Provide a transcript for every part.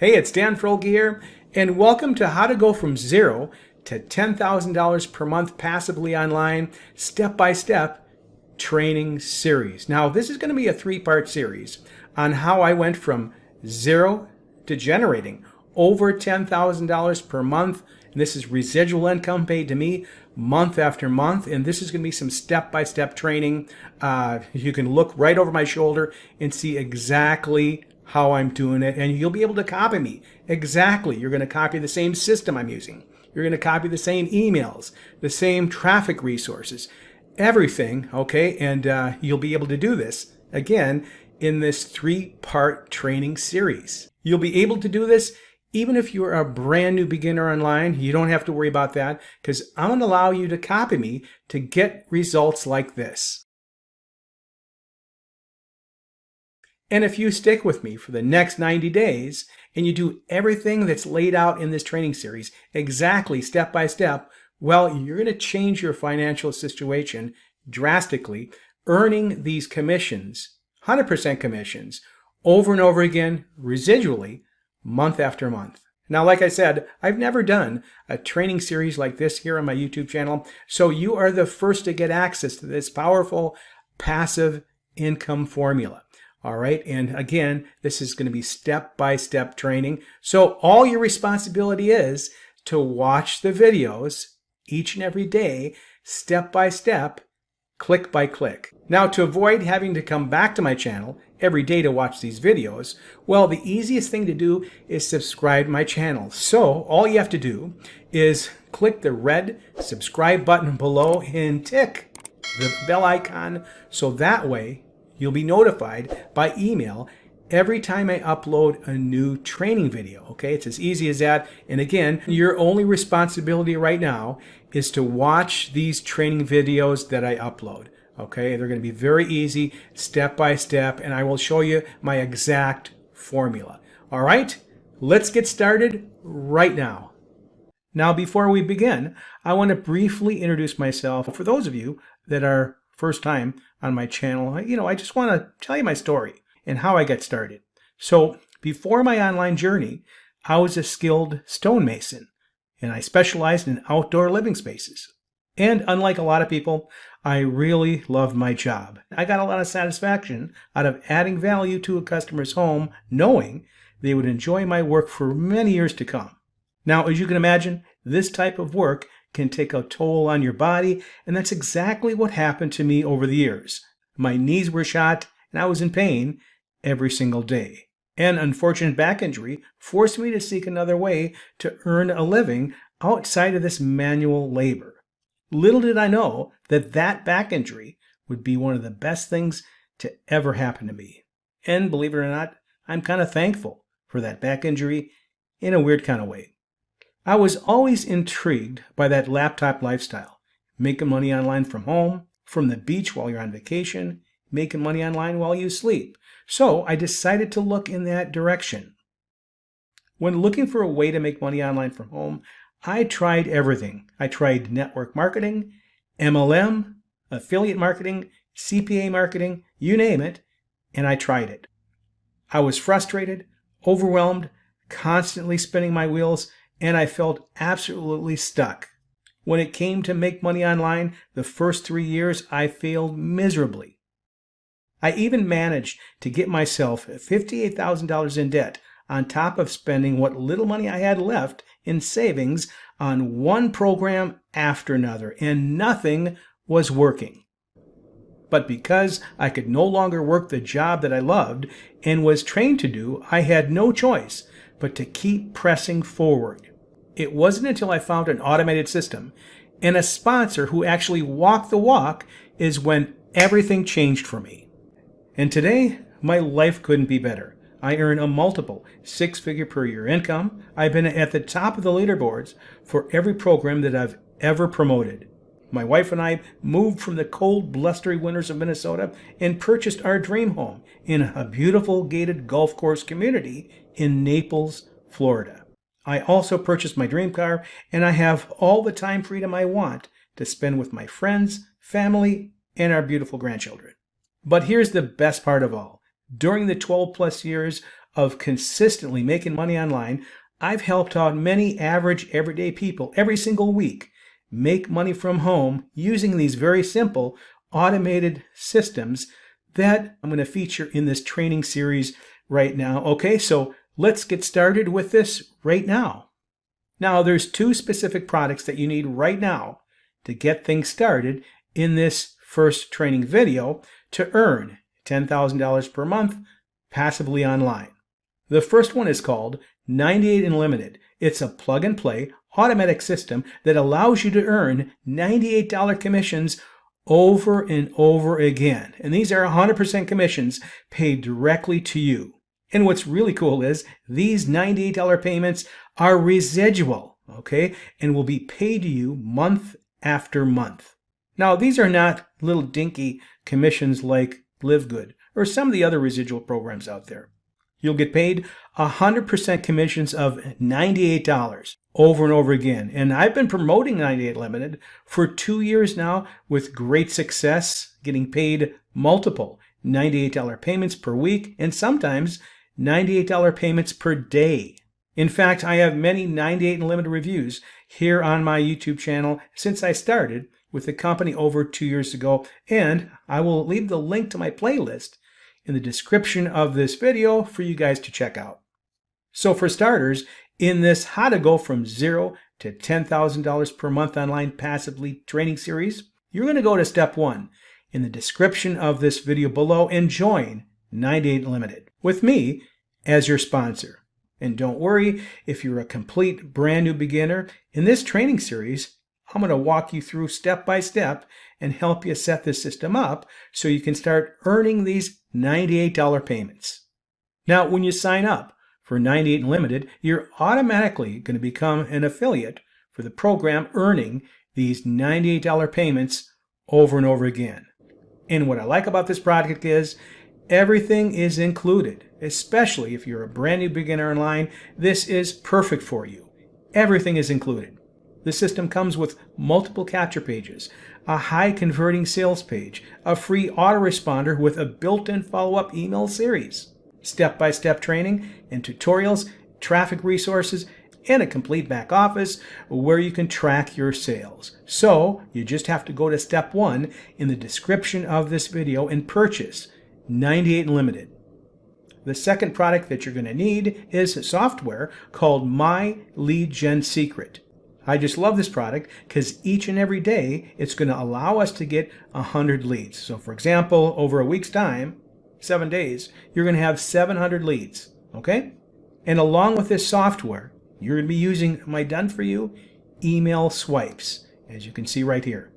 Hey, it's Dan Froelke here, and welcome to How to Go from Zero to $10,000 per month passively online, step-by-step training series. Now, this is going to be a three-part series on how I went from zero to generating over $10,000 per month. And this is residual income paid to me month after month, and this is going to be some step-by-step training. You can look right over my shoulder and see exactly how I'm doing it, and you'll be able to copy me. Exactly. You're going to copy the same system I'm using. You're going to copy the same emails, the same traffic resources, everything, okay? And you'll be able to do this, again, in this three-part training series. You'll be able to do this even if you're a brand new beginner online. You don't have to worry about that because I'm going to allow you to copy me to get results like this. And if you stick with me for the next 90 days and you do everything that's laid out in this training series exactly step by step, well, you're going to change your financial situation drastically, earning these commissions, 100% commissions, over and over again, residually, month after month. Now, like I said, I've never done a training series like this here on my YouTube channel, so you are the first to get access to this powerful passive income formula. All right, and again, this is going to be step-by-step training. So all your responsibility is to watch the videos each and every day, step by step, click by click. Now, to avoid having to come back to my channel every day to watch these videos, well, the easiest thing to do is subscribe to my channel. So all you have to do is click the red subscribe button below and tick the bell icon, so that way you'll be notified by email every time I upload a new training video, okay? It's as easy as that. And again, your only responsibility right now is to watch these training videos that I upload, okay? They're going to be very easy, step by step, and I will show you my exact formula. All right, let's get started right now. Now, before we begin, I want to briefly introduce myself. For those of you that are first time on my channel, I just want to tell you my story and how I got started. So before my online journey, I was a skilled stonemason, and I specialized in outdoor living spaces. And unlike a lot of people, I really loved my job. I got a lot of satisfaction out of adding value to a customer's home, knowing they would enjoy my work for many years to come. Now, as you can imagine, this type of work can take a toll on your body, and that's exactly what happened to me over the years. My knees were shot, and I was in pain every single day. An unfortunate back injury forced me to seek another way to earn a living outside of this manual labor. Little did I know that that back injury would be one of the best things to ever happen to me. And believe it or not, I'm kind of thankful for that back injury in a weird kind of way. I was always intrigued by that laptop lifestyle, making money online from home, from the beach while you're on vacation, making money online while you sleep. So I decided to look in that direction. When looking for a way to make money online from home, I tried everything. I tried network marketing, MLM, affiliate marketing, CPA marketing, you name it, and I tried it. I was frustrated, overwhelmed, constantly spinning my wheels, and I felt absolutely stuck. When it came to make money online, the first 3 years I failed miserably. I even managed to get myself $58,000 in debt on top of spending what little money I had left in savings on one program after another, and nothing was working. But because I could no longer work the job that I loved and was trained to do, I had no choice but to keep pressing forward. It wasn't until I found an automated system and a sponsor who actually walked the walk is when everything changed for me. And today, my life couldn't be better. I earn a multiple six-figure per year income. I've been at the top of the leaderboards for every program that I've ever promoted. My wife and I moved from the cold, blustery winters of Minnesota and purchased our dream home in a beautiful gated golf course community in Naples, Florida. I also purchased my dream car, and I have all the time freedom I want to spend with my friends, family, and our beautiful grandchildren. But here's the best part of all. During the 12 plus years of consistently making money online, I've helped out many average everyday people every single week make money from home using these very simple automated systems that I'm going to feature in this training series right now. Okay, so let's get started with this right now. Now, there's two specific products that you need right now to get things started in this first training video to earn $10,000 per month passively online. The first one is called 98 Unlimited. It's a plug-and-play automatic system that allows you to earn $98 commissions over and over again. And these are 100% commissions paid directly to you. And what's really cool is these $98 payments are residual, okay, and will be paid to you month after month. Now, these are not little dinky commissions like Live Good or some of the other residual programs out there. You'll get paid 100% commissions of $98 over and over again. And I've been promoting 98 Limited for 2 years now with great success, getting paid multiple $98 payments per week and sometimes $98 payments per day. In fact, I have many 98 Unlimited reviews here on my YouTube channel since I started with the company over 2 years ago, and I will leave the link to my playlist in the description of this video for you guys to check out. So for starters, in this How to Go From Zero to $10,000 per month online passively training series, you're going to go to step 1 in the description of this video below and join 98 Limited with me as your sponsor. And don't worry, if you're a complete brand new beginner, in this training series, I'm going to walk you through step by step and help you set this system up so you can start earning these $98 payments. Now, when you sign up for 98 Unlimited, you're automatically going to become an affiliate for the program, earning these $98 payments over and over again. And what I like about this product is everything is included, especially if you're a brand new beginner online. This is perfect for you. Everything is included. The system comes with multiple capture pages, a high converting sales page, a free autoresponder with a built-in follow-up email series, step-by-step training and tutorials, traffic resources, and a complete back office where you can track your sales. So you just have to go to step 1 in the description of this video and purchase 98 Unlimited. The second product that you're going to need is software called My Lead Gen Secret. I just love this product because each and every day it's going to allow us to get 100 leads. So for example, over a week's time, 7 days, you're going to have 700 leads, okay? And along with this software, you're going to be using my done for you email swipes, as you can see right here.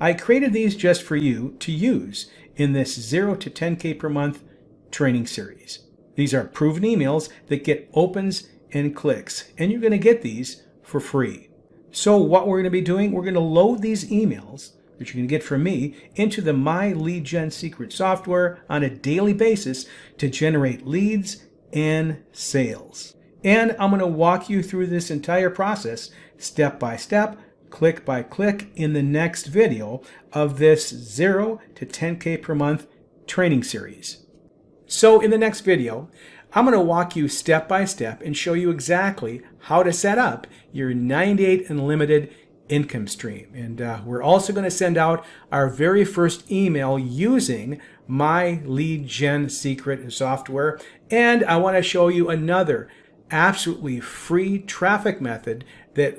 I created these just for you to use in this 0 to 10K per month training series. These are proven emails that get opens and clicks, and you're going to get these for free. So what we're going to be doing, we're going to load these emails that you're going to get from me into the My Lead Gen Secret software on a daily basis to generate leads and sales. And I'm going to walk you through this entire process step by step, click by click in the next video of this 0 to 10K per month training series. So in the next video, I'm going to walk you step by step and show you exactly how to set up your 98 Unlimited income stream. And we're also going to send out our very first email using My Lead Gen Secret software. And I want to show you another absolutely free traffic method that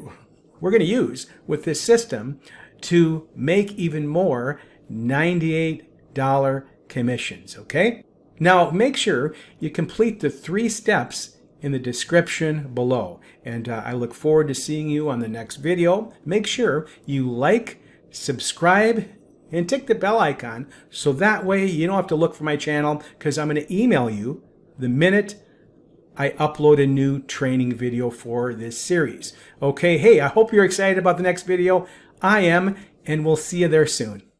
we're going to use with this system to make even more $98 commissions, okay? Now, make sure you complete the 3 steps in the description below. And I look forward to seeing you on the next video. Make sure you like, subscribe, and tick the bell icon so that way you don't have to look for my channel, because I'm going to email you the minute I upload a new training video for this series. Okay, hey, I hope you're excited about the next video. I am, and we'll see you there soon.